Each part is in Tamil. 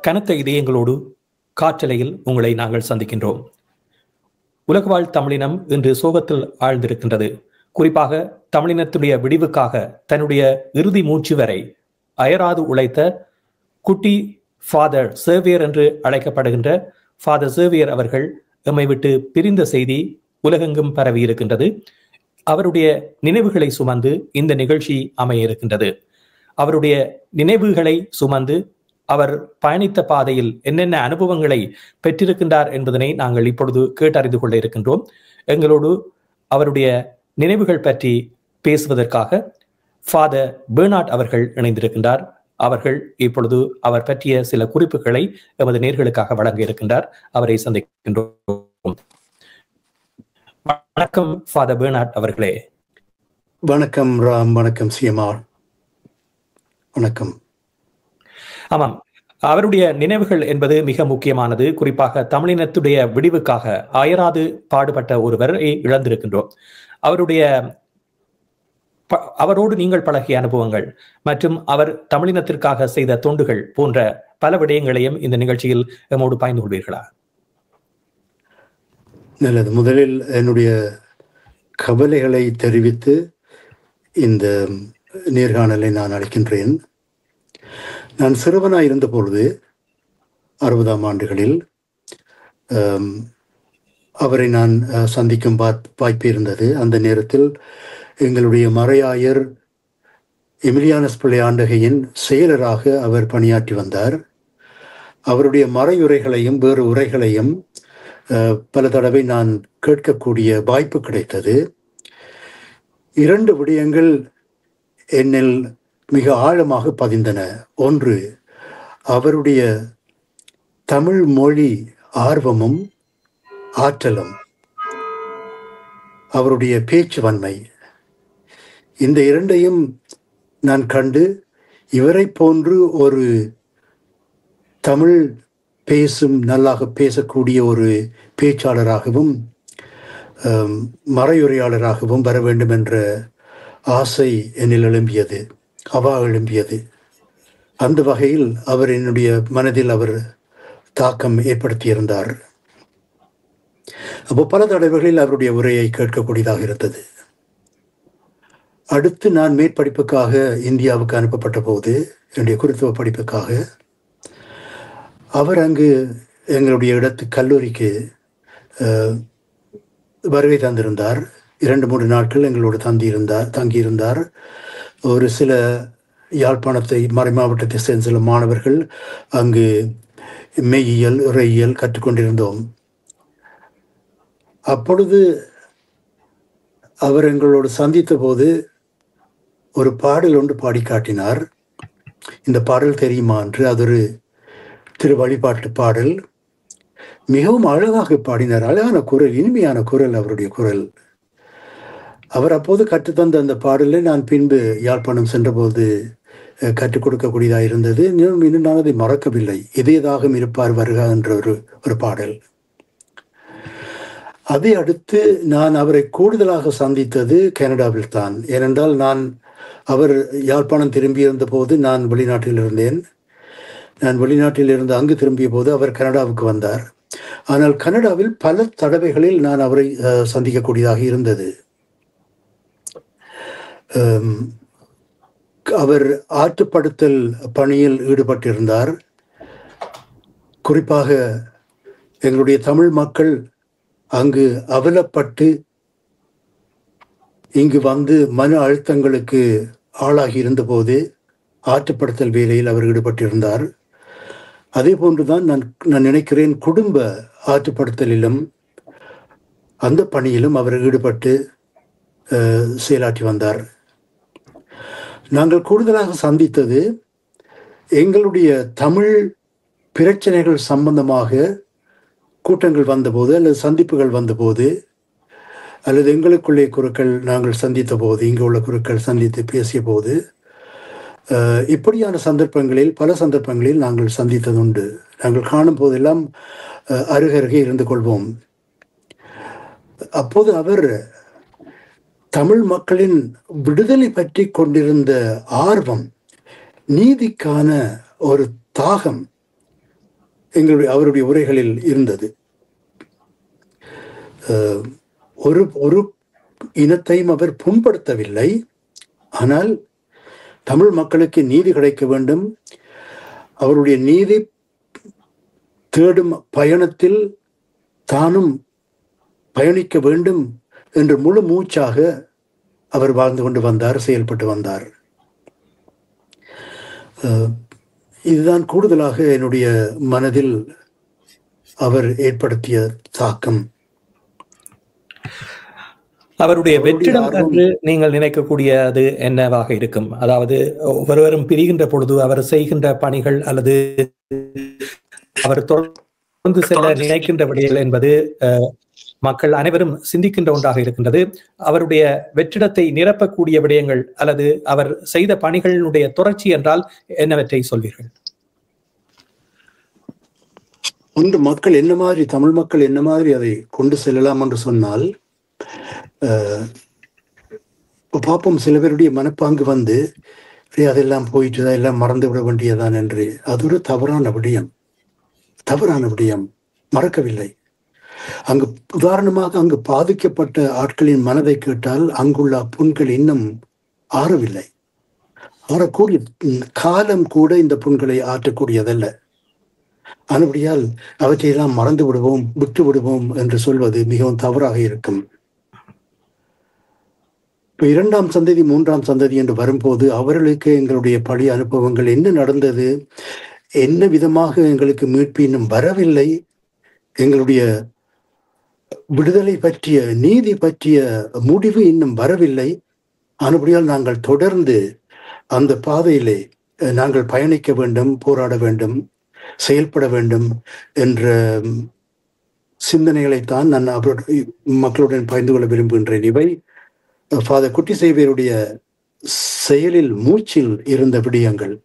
கனத்த இதயங்களோடு காற்றலையில் உங்களை நாங்கள் சந்திக்கின்றோம். உலகவாழ் தமிழினம் இன்று சோகத்தில் ஆழ்ந்திருக்கின்றது. குறிப்பாக தமிழினத்துடைய விடிவுக்காக தன்னுடைய இறுதி மூச்சு வரை அயராது உழைத்த குட்டி ஃபாதர் சேவியர் என்று அழைக்கப்படுகின்ற ஃபாதர் சேவியர் அவர்கள் எம்மை விட்டு பிரிந்த செய்தி உலகெங்கும் பரவி இருக்கின்றது. அவருடைய நினைவுகளை சுமந்து இந்த நிகழ்ச்சி அமைய இருக்கின்றது. அவருடைய நினைவுகளை சுமந்து அவர் பயணித்த பாதையில் என்னென்ன அனுபவங்களை பெற்றிருக்கின்றார் என்பதனை நாங்கள் இப்பொழுது கேட்டறிந்து கொள்ள இருக்கின்றோம். எங்களோடு அவருடைய நினைவுகள் பற்றி பேசுவதற்காக ஃபாதர் பெர்னார்ட் அவர்கள் இணைந்திருக்கின்றார். அவர்கள் இப்பொழுது அவர் பற்றிய சில குறிப்புகளை எமது நேயர்களுக்காக வழங்க இருக்கின்றார். அவரை சந்திக்கின்றோம். வணக்கம் ஃபாதர் பெர்னார்ட் அவர்களே. வணக்கம் ராம். வணக்கம் சிஎம்ஆர். வணக்கம். ஆமாம், அவருடைய நினைவுகள் என்பது மிக முக்கியமானது. குறிப்பாக தமிழினத்துடைய விடிவுக்காக அயராது பாடுபட்ட ஒருவரை இழந்திருக்கின்றோம். அவரோடு நீங்கள் பழகிய அனுபவங்கள் மற்றும் அவர் தமிழினத்திற்காக செய்த தொண்டுகள் போன்ற பல விடயங்களையும் இந்த நிகழ்ச்சியில் நம்மோடு பகிர்ந்து கொள்வீர்களா? நல்லது. முதலில் என்னுடைய கவலைகளை தெரிவித்து இந்த நேர்காணலை நான் அளிக்கின்றேன். நான் சிறுவனாய் இருந்த பொழுது 60ஆம் ஆண்டுகளில் அவரை நான் சந்திக்கும் வாய்ப்பு இருந்தது. அந்த நேரத்தில் எங்களுடைய மறையாயர் எமிலியானஸ் பிள்ளை ஆண்டகையின் செயலராக அவர் பணியாற்றி வந்தார். அவருடைய மறையுரைகளையும் வேறு உரைகளையும் பல தடவை நான் கேட்கக்கூடிய வாய்ப்பு கிடைத்தது. 2 விடயங்கள் என்னில் மிக ஆழமாக பதிந்தன. ஒன்று, அவருடைய தமிழ் மொழி ஆர்வமும் ஆற்றலும், அவருடைய பேச்சு வன்மை. இந்த 2ஐயும் நான் கண்டு இவரை போன்று ஒரு தமிழ் நல்லாக பேசக்கூடிய ஒரு பேச்சாளராகவும் மறையுரையாளராகவும் வர வேண்டும் என்ற ஆசை என்னில் எழும்பியது, எழும்பியது. அந்த வகையில் அவர் என்னுடைய மனதில் அவர் தாக்கம் ஏற்படுத்தியிருந்தார். அப்போ பல தடவைகளில் அவருடைய உரையை கேட்கக்கூடியதாக இருந்தது. அடுத்து நான் மேற்படிப்புக்காக இந்தியாவுக்கு அனுப்பப்பட்ட போது, என்னுடைய குருத்துவ படிப்புக்காக, அவர் அங்கு எங்களுடைய கல்லூரிக்கு வருகை தந்திருந்தார். 2-3 நாட்கள் எங்களோடு தங்கியிருந்தார். ஒரு சில யாழ்ப்பாணத்தை மறை மாவட்டத்தை சேர்ந்த சில மாணவர்கள் அங்கு மெய்யியல் இறையியல் கற்றுக்கொண்டிருந்தோம். அப்பொழுது அவர் எங்களோடு சந்தித்த போது ஒரு பாடல் ஒன்று பாடி காட்டினார். இந்த பாடல் தெரியுமா என்று. அது ஒரு திரு வழிபாட்டு பாடல். மிகவும் அழகாக பாடினார். அழகான குரல், இனிமையான குரல் அவருடைய குரல். அவர் அப்போது கற்றுத்தந்த அந்த பாடலை நான் பின்பு யாழ்ப்பாணம் சென்றபோது கற்றுக் கொடுக்கக்கூடியதாக இருந்தது. இன்னும் நான் அதை மறக்கவில்லை. இதயதாகம் இருப்பார் வருக என்ற ஒரு பாடல். அதை அடுத்து நான் அவரை கூடுதலாக சந்தித்தது கனடாவில் தான். ஏனென்றால் அவர் யாழ்ப்பாணம் திரும்பியிருந்த போது நான் வெளிநாட்டில் இருந்தேன். நான் வெளிநாட்டில் இருந்து அங்கு திரும்பிய போது அவர் கனடாவுக்கு வந்தார். ஆனால் கனடாவில் பல தடவைகளில் நான் அவரை சந்திக்கக்கூடியதாக இருந்தது. அவர் ஆற்றுப்படுத்தல் பணியில் ஈடுபட்டிருந்தார். குறிப்பாக எங்களுடைய தமிழ் மக்கள் அங்கு அவலப்பட்டு இங்கு வந்து மன அழுத்தங்களுக்கு ஆளாகி இருந்தபோது ஆற்றுப்படுத்தல் வேலையில் அவர் ஈடுபட்டிருந்தார். அதே போன்றுதான் நான் நினைக்கிறேன், குடும்ப ஆற்றுப்படுத்தலிலும் அந்த பணியிலும் அவர் ஈடுபட்டு செயலாற்றி வந்தார். நாங்கள் கூடுதலாக சந்தித்தது எங்களுடைய தமிழ் பிரச்சனைகள் சம்பந்தமாக கூட்டங்கள் வந்தபோது அல்லது சந்திப்புகள் வந்தபோது அல்லது எங்களுக்குள்ளே குருக்கள் நாங்கள் சந்தித்த போது, இங்கு உள்ள குருக்கள் சந்தித்து பேசிய போது, இப்படியான சந்தர்ப்பங்களில் பல சந்தர்ப்பங்களில் நாங்கள் சந்தித்ததுண்டு. நாங்கள் காணும் போதெல்லாம் அருகருகே இருந்து கொள்வோம். அப்போது அவர் தமிழ் மக்களின் விடுதலை பற்றி கொண்டிருந்த ஆர்வம், நீதிக்கான ஒரு தாகம், அவருடைய உரைகளில் இருந்தது. ஒரு ஒரு இனத்தையும் அவர் புண்படுத்தவில்லை. ஆனால் தமிழ் மக்களுக்கு நீதி கிடைக்க வேண்டும், அவருடைய நீதி தேடும் பயணத்தில் தானும் பயணிக்க வேண்டும் என்று முழு மூச்சாக அவர் வாழ்ந்து கொண்டு வந்தார், செயல்பட்டு வந்தார். இதுதான் கூடுதலாக என்னுடைய மனதில் அவர் ஏற்படுத்திய தாக்கம். அவருடைய வெற்றிடம் என்று நீங்கள் நினைக்கக்கூடியது என்னவாக இருக்கும்? அதாவது ஒருவரும் பிரிகின்ற பொழுது அவர் செய்கின்ற பணிகள் அல்லது அவர் தொடர்ந்து செல்ல நினைக்கின்ற விடயங்கள் என்பது மக்கள் அனைவரும் சிந்திக்கின்ற ஒன்றாக இருக்கின்றது. அவருடைய வெற்றிடத்தை நிரப்பக்கூடிய விடயங்கள் அல்லது அவர் செய்த பணிகளுடைய தொடர்ச்சி என்றால் என்னவற்றை சொல்வீர்கள்? ஒன்று, மக்கள் என்ன மாதிரி, தமிழ் மக்கள் என்ன மாதிரி அதை கொண்டு செல்லலாம் என்று சொன்னால், பார்ப்போம் சில பேருடைய மனப்பாங்கு வந்து அதெல்லாம் போயிட்டு எல்லாம் மறந்து விட வேண்டியதான் என்று. அது ஒரு தவறான விடயம், மறக்கவில்லை. அங்கு உதாரணமாக அங்கு பாதிக்கப்பட்ட ஆட்களின் மனதை கேட்டால் அங்குள்ள புண்கள் இன்னும் ஆறவில்லை. ஆறக்கூடிய காலம் கூட இந்த புண்களை ஆற்றக்கூடியதல்ல. அதுபடியால் அவற்றையெல்லாம் மறந்து விடுவோம், விட்டு விடுவோம் என்று சொல்வது மிகவும் தவறாக இருக்கும். இப்போ 2ஆம் சந்ததி 3ஆம் சந்ததி என்று வரும்போது அவர்களுக்கு எங்களுடைய பழைய அனுபவங்கள் என்ன நடந்தது, என்ன விதமாக எங்களுக்கு மீட்பு இன்னும் வரவில்லை, எங்களுடைய விடுதலை பற்றிய நீதி பற்றிய முடிவு இன்னும் வரவில்லை. அதுபடியால் நாங்கள் தொடர்ந்து அந்த பாதையிலே நாங்கள் பயணிக்க வேண்டும், போராட வேண்டும், செயல்பட வேண்டும் என்ற சிந்தனைகளைத்தான் நான் மக்களுடன் பகிர்ந்து கொள்ள விரும்புகின்றேன். இவை ஃபாதர் குட்டி சேவியருடைய செயலில் மூச்சில் இருந்த விடயங்கள்.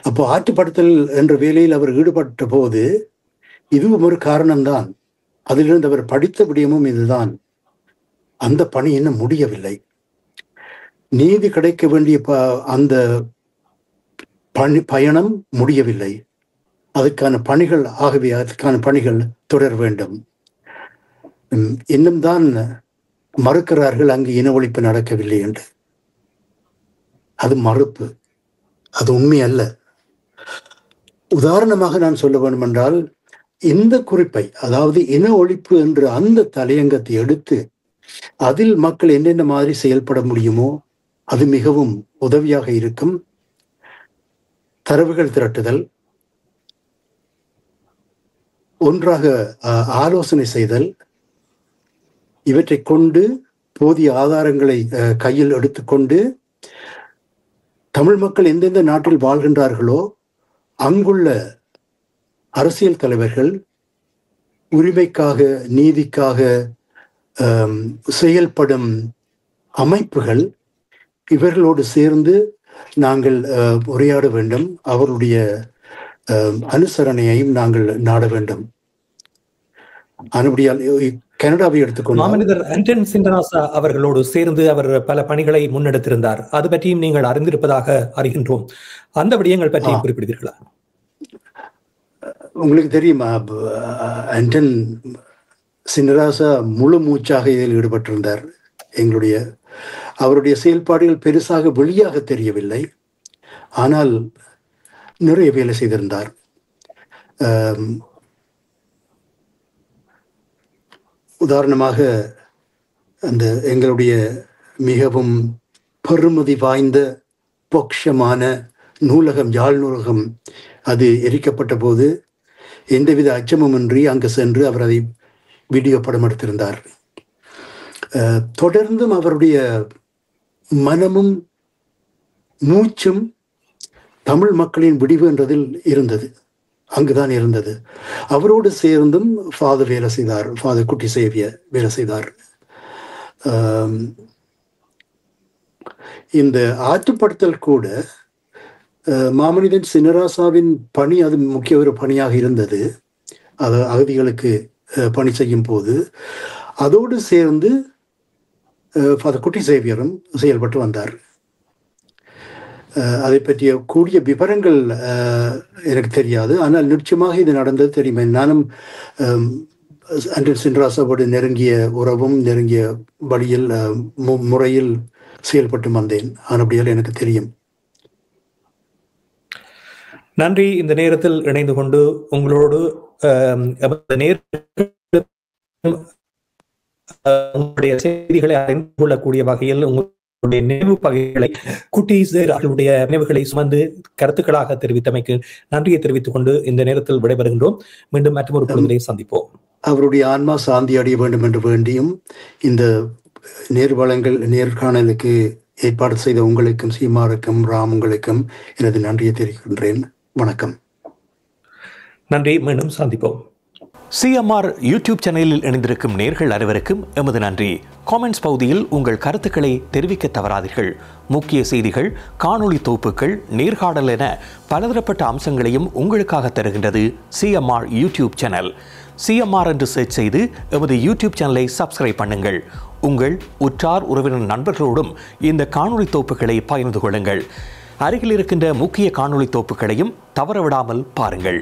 அப்போ ஆற்றுப்படுத்தல் என்ற வேலையில் அவர் ஈடுபட்ட போது இதுவும் ஒரு காரணம்தான். அதிலிருந்து அவர் படித்த விடயமும் இதுதான். அந்த பணி இன்னும் முடியவில்லை. நீதி கிடைக்க வேண்டிய அந்த பயணம் முடியவில்லை. அதுக்கான பணிகள் தொடர வேண்டும். இன்னும் தான் மறுக்கிறார்கள் அங்கு இன ஒழிப்பு நடக்கவில்லை என்று. அது மறுப்பு, அது உண்மை அல்ல. உதாரணமாக நான் சொல்ல வேண்டும் என்றால், இந்த குறிப்பை, அதாவது இன ஒழிப்பு என்ற அந்த தலையங்கத்தை எடுத்து அதில் மக்கள் என்னென்ன மாதிரி செயல்பட முடியுமோ அது மிகவும் உதவியாக இருக்கும். தரவுகள் திரட்டுதல், ஒன்றாக ஆலோசனை செய்தல், இவற்றை கொண்டு போதிய ஆதாரங்களை கையில் எடுத்துக்கொண்டு தமிழ் மக்கள் எந்தெந்த நாட்டில் வாழ்கின்றார்களோ அங்குள்ள அரசியல் தலைவர்கள், உரிமைக்காக நீதிக்காக செயல்படும் அமைப்புகள், இவர்களோடு சேர்ந்து நாங்கள் உரையாட வேண்டும். அவருடைய அனுசரணையையும் நாங்கள் நாட வேண்டும். அதுபடியால் கனடாவை எடுத்துக்கொண்டு மாமனிதர் ஆண்டன் சிண்டராசா அவர்களோடு சேர்ந்து அவர் பல பணிகளை முன்னெடுத்திருந்தார். அது பற்றியும் நீங்கள் அறிந்திருப்பதாக அறிகின்றோம். அந்த விடயங்கள் பற்றி குறிப்பிடுவீர்களா? உங்களுக்கு தெரியுமா, ஆண்டன் சிண்டராசா முழு மூச்சாக இதில் ஈடுபட்டிருந்தார். அவருடைய செயல்பாடுகள் பெருசாக வெளியாக தெரியவில்லை, ஆனால் நிறைய வேலை செய்திருந்தார். உதாரணமாக அந்த எங்களுடைய மிகவும் பெருமதி வாய்ந்த பொக்ஷமான நூலகம், யாழ் நூலகம், அது எரிக்கப்பட்ட போது எந்தவித அச்சமுமின்றி அங்கு சென்று அவர் அதை வீடியோ படம் எடுத்திருந்தார். தொடர்ந்தும் அவருடைய மனமும் மூச்சும் தமிழ் மக்களின் விடிவு என்றதில் இருந்தது, அங்குதான் இருந்தது. அவரோடு சேர்ந்தும் ஃபாதர் வேலை செய்தார், ஃபாதர் குட்டி சேவியர் வேலை செய்தார். இந்த ஆற்றுப்படுத்தல் கூட மாமனிதன் சின்னராசாவின் பணி, அது முக்கிய ஒரு பணியாக இருந்தது. அது அகதிகளுக்கு பணி செய்யும் போது அதோடு சேர்ந்து ஃபாதர் குட்டி சேவியரும் செயல்பட்டு வந்தார். அதை பற்றிய கூடிய விவரங்கள் எனக்கு தெரியாது. ஆனால் நிச்சயமாக இது நடந்தது தெரியுமே. நானும் அன்றில் சின்ராசாவோடு நெருங்கிய உறவும் நெருங்கிய வழியில் முறையில் செயல்பட்டு வந்தேன். ஆனபடியால் எனக்கு தெரியும். நன்றி. இந்த நேரத்தில் இணைந்து கொண்டு உங்களோடு உங்களுடைய செய்திகளை அறிந்து கொள்ளக்கூடிய வகையில் உங்களுடைய நினைவு பகைகளை குட்டீஸ்களுடைய நினைவுகளை சுமந்து கருத்துக்களாக தெரிவித்தமைக்கு நன்றியை தெரிவித்துக் கொண்டு இந்த நேரத்தில் விடைபெறுகின்றோம். மீண்டும் மற்றொரு பொழுதிலே சந்திப்போம். அவருடைய ஆன்மா சாந்தி அடைய வேண்டும் என்று வேண்டியும் இந்த நேர்காணலுக்கு ஏற்பாடு செய்த உங்களுக்கும் சீமாருக்கும் ராமுங்களுக்கும் எனது நன்றியை தெரிவிக்கின்றேன். வணக்கம். நன்றி. மீண்டும் சந்திப்போம். சிஎம்ஆர் யூடியூப் சேனலில் இணைந்திருக்கும் நேர்கள் அனைவருக்கும் எமது நன்றி. காமெண்ட்ஸ் பகுதியில் உங்கள் கருத்துக்களை தெரிவிக்க தவறாதீர்கள். முக்கிய செய்திகள், காணொளி தொகுப்புகள், நேர்காணல் என பலதரப்பட்ட அம்சங்களையும் உங்களுக்காக தருகின்றது சிஎம்ஆர் யூடியூப் சேனல். சிஎம்ஆர் என்று சர்ச் செய்து எமது யூடியூப் சேனலை சப்ஸ்கிரைப் பண்ணுங்கள். உங்கள் உற்றார் உறவினர் நண்பர்களோடும் இந்த காணொளி தொகுப்புகளை பகிர்ந்து கொள்ளுங்கள். அருகில் இருக்கின்ற முக்கிய காணொளி தொகுப்புகளையும் தவறவிடாமல் பாருங்கள்.